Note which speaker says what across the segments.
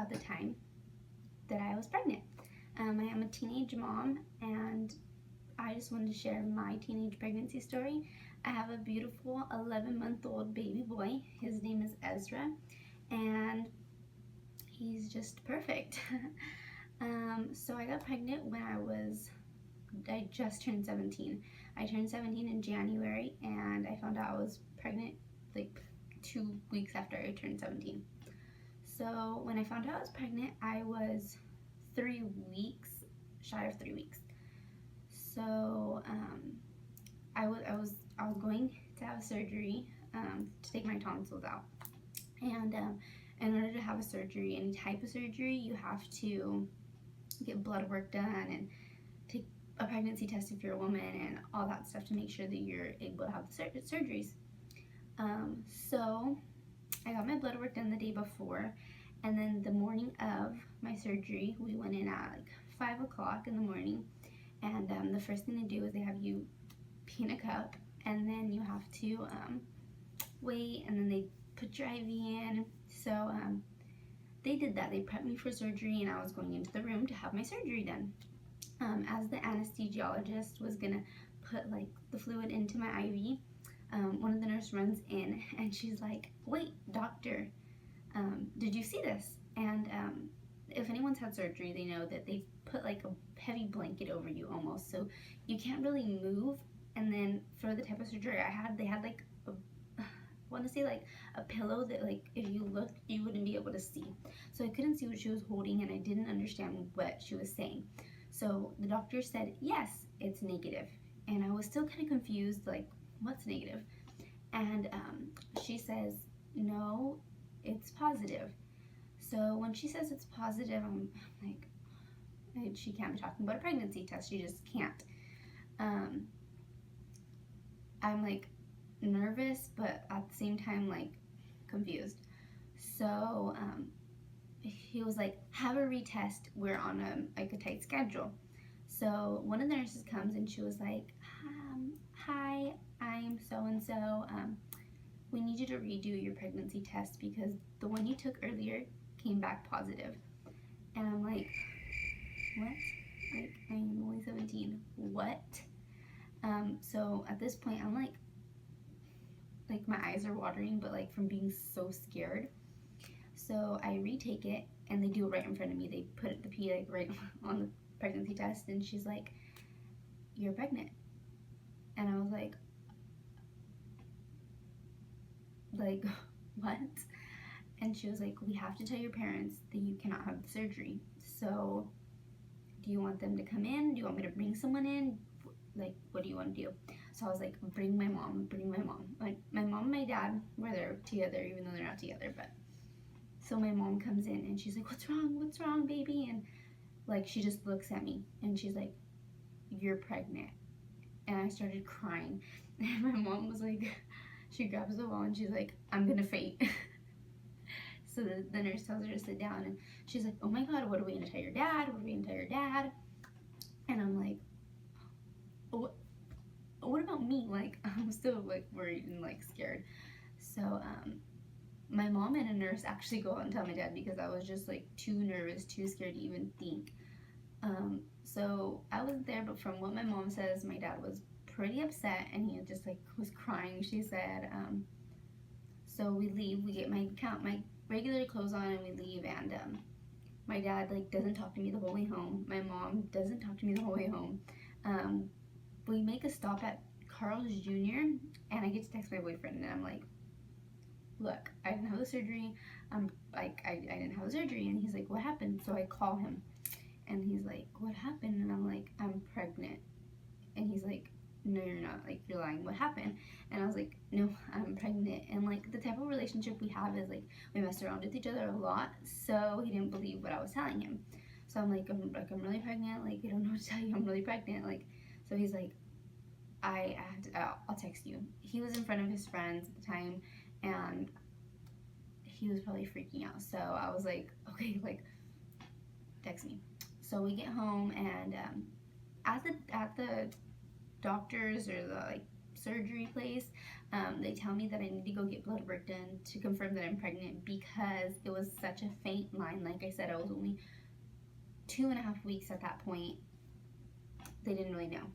Speaker 1: about the time that I was pregnant. I am a teenage mom, and I just wanted to share my teenage pregnancy story. I have a beautiful 11-month-old baby boy. His name is Ezra, and he's just perfect. So I got pregnant when I just turned 17. I turned 17 in January, and I found out I was pregnant like 2 weeks after I turned 17. So when I found out I was pregnant, I was 3 weeks, shy of 3 weeks. So I was going to have surgery to take my tonsils out, and in order to have a surgery, any type of surgery, you have to get blood work done and take a pregnancy test if you're a woman and all that stuff to make sure that you're able to have the surgeries. So I got my blood work done the day before, and then the morning of my surgery, we went in at like 5 o'clock in the morning, and the first thing they do is they have you pee in a cup, and then you have to wait, and then they put your IV in. So they did that. They prepped me for surgery, and I was going into the room to have my surgery done. As the anesthesiologist was gonna put like the fluid into my IV, one of the nurse runs in, and she's like, "Wait, doctor, did you see this?" And if anyone's had surgery, they know that they put like a heavy blanket over you almost, so you can't really move. And then for the type of surgery I had, they had like I want to say like a pillow that like if you looked you wouldn't be able to see. So I couldn't see what she was holding, and I didn't understand what she was saying. So the doctor said, "Yes, it's negative." And I was still kind of confused, like, what's negative? And she says, "No, it's positive." So when she says it's positive, I'm like, she can't be talking about a pregnancy test. She just can't. I'm like nervous, but at the same time like confused. So he was like, "Have a retest. We're on a tight schedule." So one of the nurses comes, and she was like, "Hi, I'm so and so. We need you to redo your pregnancy test because the one you took earlier came back positive." And I'm like, "What? Like, I'm only 17. What?" So at this point, I'm like my eyes are watering, but like from being so scared. So I retake it, and they do it right in front of me. They put the pee like right on the pregnancy test, and she's like, "You're pregnant." And I was like, what? And she was like, "We have to tell your parents that you cannot have the surgery. So do you want them to come in? Do you want me to bring someone in? Like, what do you want to do?" So I was like, bring my mom. Like, my mom and my dad were there together, even though they're not together. But so my mom comes in, and she's like, what's wrong, baby?" And like, she just looks at me, and she's like, "You're pregnant." And I started crying. And my mom was like, she grabs the wall, and she's like, "I'm gonna faint." So the nurse tells her to sit down, and she's like, "Oh my God, what are we gonna tell your dad? And I'm like, what about me? Like, I'm still like worried and like scared. So my mom and a nurse actually go out and tell my dad because I was just like too nervous, too scared to even think. So I wasn't there, but from what my mom says, my dad was pretty upset, and he just like was crying. She said, so we leave, we get my regular clothes on, and we leave, and my dad like doesn't talk to me the whole way home. My mom doesn't talk to me the whole way home. We make a stop at Carl's Jr., and I get to text my boyfriend, and I'm like, "Look, I didn't have the surgery. I didn't have the surgery." And he's like, "What happened?" So I call him, and he's like, "What happened?" And I'm like, "I'm pregnant." And he's like, "No, you're not. Like, you're lying. What happened?" And I was like, "No, I'm pregnant." And like the type of relationship we have is like we mess around with each other a lot. So he didn't believe what I was telling him. So I'm like, I'm really pregnant. Like, I don't know what to tell you. I'm really pregnant. Like, so he's like, I'll text you. He was in front of his friends at the time, and he was probably freaking out. So I was like, okay, like, text me. So we get home, and at the doctors or the like surgery place. They tell me that I need to go get blood work done to confirm that I'm pregnant because it was such a faint line. Like I said, I was only 2.5 weeks at that point. They didn't really know.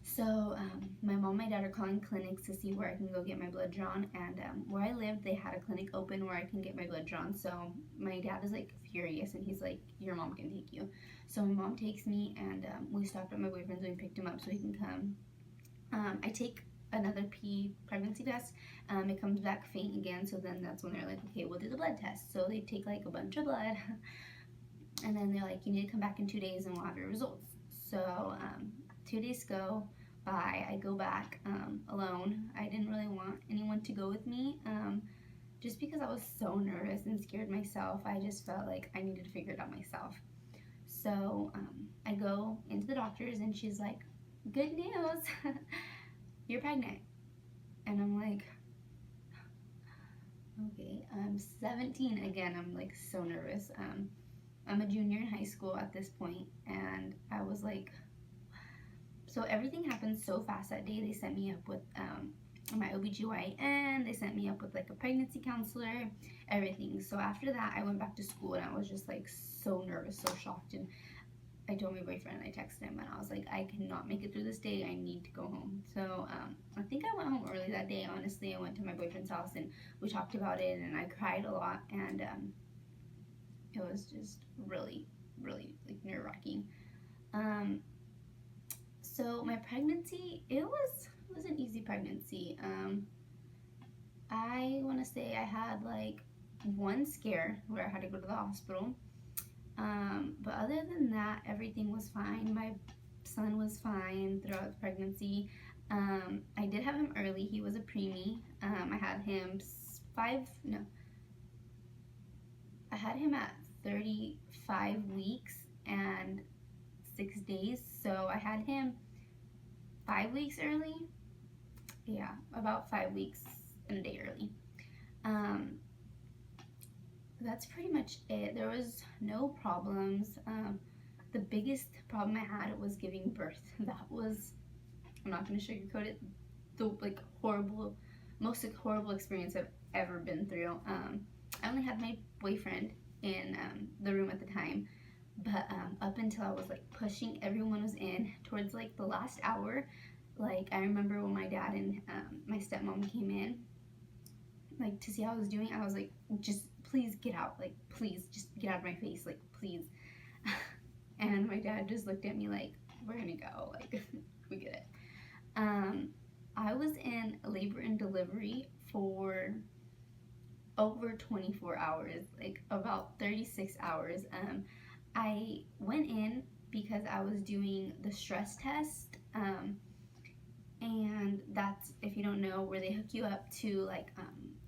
Speaker 1: So my mom and my dad are calling clinics to see where I can go get my blood drawn, and where I lived, they had a clinic open where I can get my blood drawn. So my dad is like furious, and he's like, your mom can take you. So my mom takes me, and we stopped at my boyfriend's and we picked him up so he can come. I take another pregnancy test. It comes back faint again, so then that's when they're like, okay, we'll do the blood test. So they take like a bunch of blood, and then they're like, you need to come back in 2 days and we'll have your results. So 2 days go by, I go back alone. I didn't really want anyone to go with me, just because I was so nervous and scared myself. I just felt like I needed to figure it out myself. So I go into the doctor's and she's like, good news, you're pregnant. And I'm like, okay, I'm 17 again. I'm like so nervous. I'm a junior in high school at this point, and I was like, so everything happened so fast that day. They set me up with my OBGYN, they sent me up with like a pregnancy counselor, everything. So after that, I went back to school, and I was just like so nervous, so shocked, and I told my boyfriend, I texted him, and I was like, I cannot make it through this day, I need to go home. So I think I went home early that day, honestly. I went to my boyfriend's house, and we talked about it, and I cried a lot, and it was just really, really like nerve-wracking. So my pregnancy, it was an easy pregnancy. I want to say I had like one scare where I had to go to the hospital. But other than that, everything was fine. My son was fine throughout the pregnancy. I did have him early. He was a preemie. I had him I had him at 35 weeks and 6 days. So I had him 5 weeks early. Yeah, about 5 weeks and a day early. That's pretty much it. There was no problems. The biggest problem I had was giving birth. That was, I'm not going to sugarcoat it, the like most horrible experience I've ever been through. I only had my boyfriend in the room at the time, but up until I was like pushing, everyone was in towards like the last hour. Like I remember when my dad and my stepmom came in, like to see how I was doing, I was like, just please get out, like please just get out of my face, like please. And my dad just looked at me like, we're gonna go, like we get it. I was in labor and delivery for over 24 hours, like about 36 hours. I went in because I was doing the stress test, and that's, if you don't know, where they hook you up to like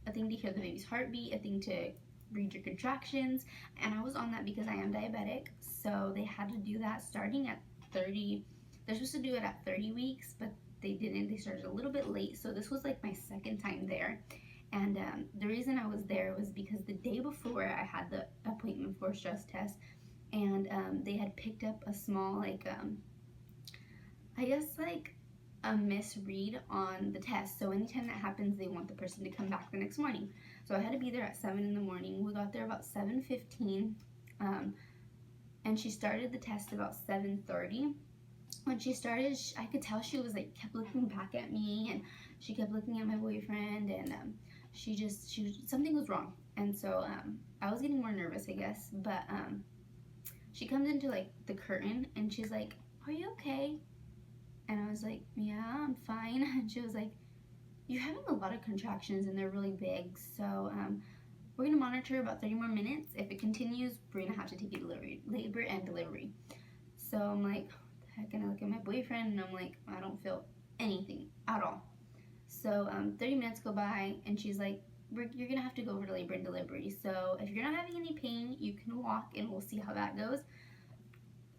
Speaker 1: a thing to hear the baby's heartbeat, a thing to read your contractions, and I was on that because I am diabetic, so they had to do that starting at 30. They're supposed to do it at 30 weeks, but they didn't. They started a little bit late, so this was like my second time there. And the reason I was there was because the day before I had the appointment for a stress test, and they had picked up a small, like, I guess like a misread on the test. So anytime that happens, they want the person to come back the next morning. So I had to be there at 7 in the morning. We got there about 7:15, and she started the test about 7:30. When she started, I could tell she was like kept looking back at me, and she kept looking at my boyfriend, and something was wrong. And so I was getting more nervous, I guess. But she comes into like the curtain, and she's like, "Are you okay?" And I was like, "Yeah, I'm fine." And she was like, "You're having a lot of contractions, and they're really big. So we're gonna monitor about 30 more minutes. If it continues, we're gonna have to take you to labor and delivery." So I'm like, what the heck? And I look at my boyfriend, and I'm like, I don't feel anything at all. So 30 minutes go by, and she's like, you're gonna have to go over to labor and delivery. So if you're not having any pain, you can walk, and we'll see how that goes.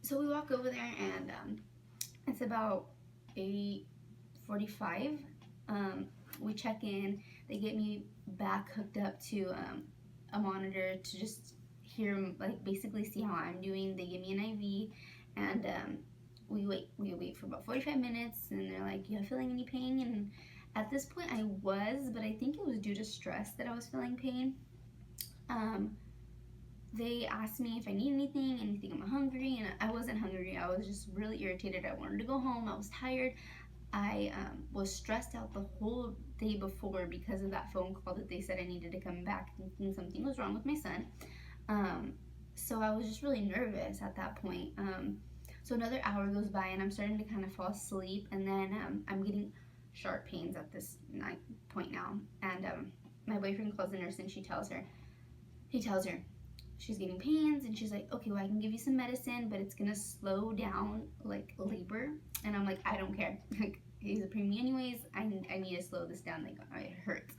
Speaker 1: So we walk over there, and it's about 8:45. We check in. They get me back hooked up to a monitor to just hear, like, basically see how I'm doing. They give me an IV, and we wait for about 45 minutes, and they're like, you not feeling any pain? And at this point I was, but I think it was due to stress that I was feeling pain. They asked me if I need anything I'm hungry, and I wasn't hungry. I was just really irritated. I wanted to go home. I was tired. I was stressed out the whole day before because of that phone call that they said I needed to come back, thinking something was wrong with my son. So I was just really nervous at that point. So another hour goes by, and I'm starting to kind of fall asleep, and then I'm getting sharp pains at this point now. And my boyfriend calls the nurse, and he tells her she's getting pains, and she's like, okay, well, I can give you some medicine, but it's gonna slow down like labor. And I'm like, I don't care. Like, he's a preemie anyways. I need to slow this down. Like, it hurts.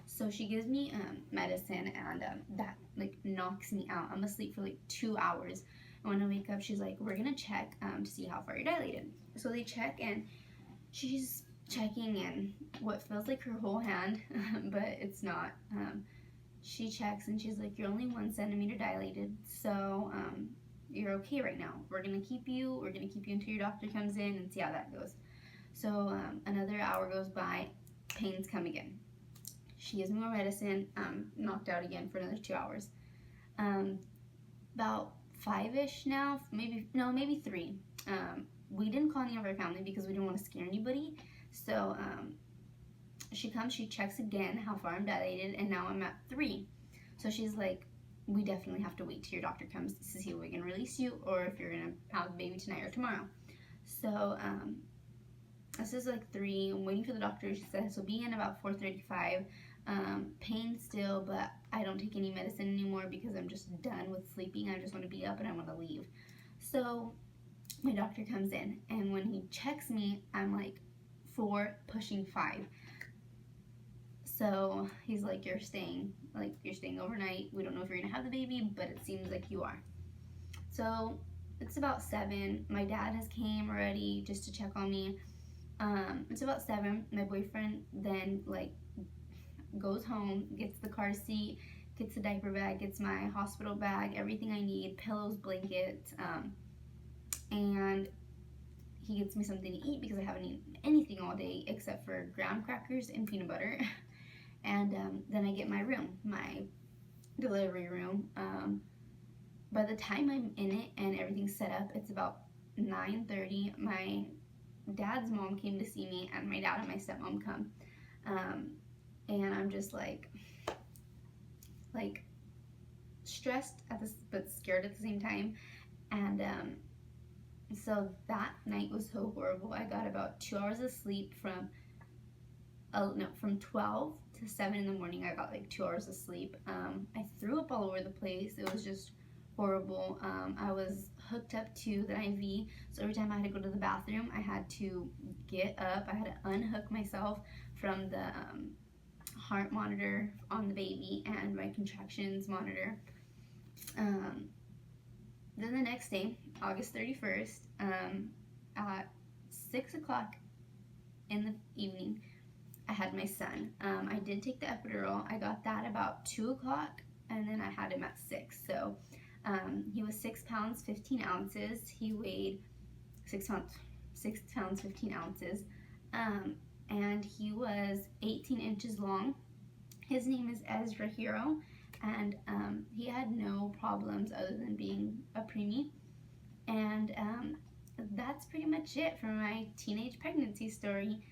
Speaker 1: So she gives me medicine, and that like knocks me out. I'm asleep for like 2 hours. And when I wake up, she's like, we're gonna check to see how far you're dilated. So they check, and she's checking in what feels like her whole hand, but it's not. She checks, and she's like, you're only 1 centimeter dilated, so you're okay right now. We're gonna keep you until your doctor comes in and see how that goes. So another hour goes by, pains come again. She gives me more medicine, knocked out again for another 2 hours. About 5-ish now, maybe 3. We didn't call any of our family because we didn't want to scare anybody. So she comes, she checks again how far I'm dilated, and now I'm at 3. So she's like, we definitely have to wait till your doctor comes to see if we can release you, or if you're gonna have a baby tonight or tomorrow. So this is like 3. I'm waiting for the doctor. She says he'll be in about 4:35. Pain still, but I don't take any medicine anymore because I'm just done with sleeping. I just want to be up and I want to leave. So my doctor comes in, and when he checks me, I'm like 4 pushing 5. So he's like, you're staying overnight. We don't know if you're gonna have the baby, but it seems like you are. So it's about 7. My dad has came already just to check on me. It's about 7. My boyfriend then like goes home, gets the car seat, gets the diaper bag, gets my hospital bag, everything I need, pillows, blankets, and he gets me something to eat because I haven't eaten anything all day except for graham crackers and peanut butter. And then I get my room, my delivery room. By the time I'm in it and everything's set up, it's about 9:30. My dad's mom came to see me, and my dad and my stepmom come. And I'm just like stressed but scared at the same time. And so that night was so horrible. I got about 2 hours of sleep from 12 to 7 in the morning. I got like 2 hours of sleep. I threw up all over the place. It was just horrible. I was hooked up to the IV, so every time I had to go to the bathroom, I had to get up. I had to unhook myself from the heart monitor on the baby and my contractions monitor. Then the next day, August 31st, at 6 o'clock in the evening, I had my son. I did take the epidural. I got that about 2 o'clock, and then I had him at 6. So he was 6 pounds 15 ounces. He weighed 6 pounds 15 ounces, and he was 18 inches long. His name is Ezra Hero, and he had no problems other than being a preemie. And that's pretty much it for my teenage pregnancy story.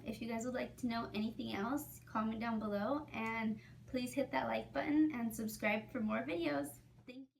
Speaker 1: If you guys would like to know anything else, comment down below, and please hit that like button and subscribe for more videos.